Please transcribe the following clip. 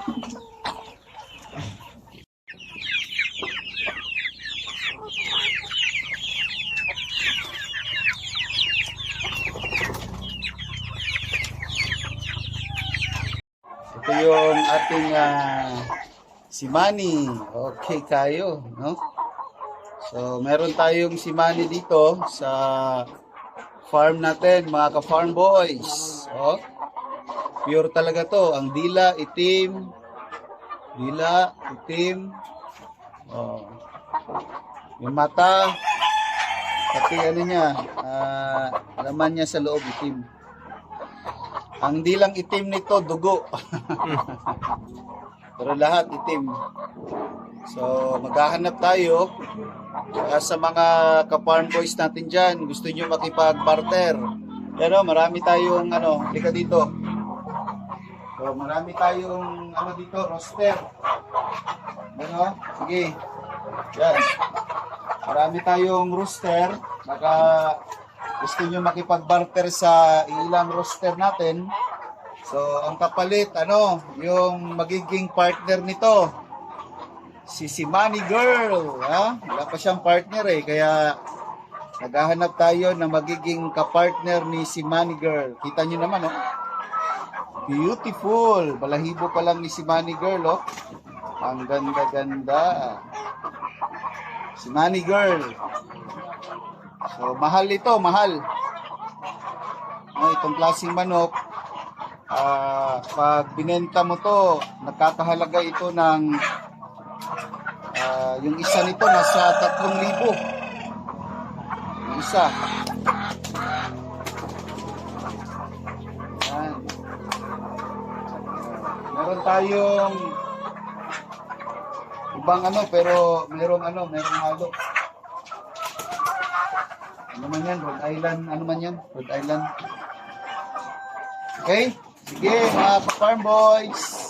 Ito yung ating si Manny. Okay kayo, no? So, meron tayong si Manny dito sa farm natin, mga ka-farm boys. Oh, pure talaga to. Ang dila, itim. Dila, itim. Oh. Yung mata, pati ano niya, laman niya sa loob, itim. Ang dilang itim nito, dugo. Pero lahat itim. So, maghahanap tayo. Sa mga ka-farm boys natin dyan, gusto nyo makipag-barter. Pero marami tayong, halika dito. So, marami tayong, dito, roster. Sige. Yan. Marami tayong roster. Baka gusto nyo makipag-barter sa ilang roster natin. So, ang kapalit, yung magiging partner nito, si Manny Girl. Wala pa siyang partner kaya naghahanap tayo na magiging kapartner ni si Manny Girl. Kita nyo naman, beautiful. Balahibo pa lang ni si Manny Girl, Ang ganda-ganda. Si Manny Girl. So, mahal ito, mahal. Itong klaseng manok, pag binenta mo to, nagkakahalaga ito ng yung isa nito nasa 3,000. Yung isa. Yan. Meron tayong ibang pero merong halo. Ano man yan? Rhode Island. Ano man yan? Rhode Island. Okay? Sige, mga farm boys.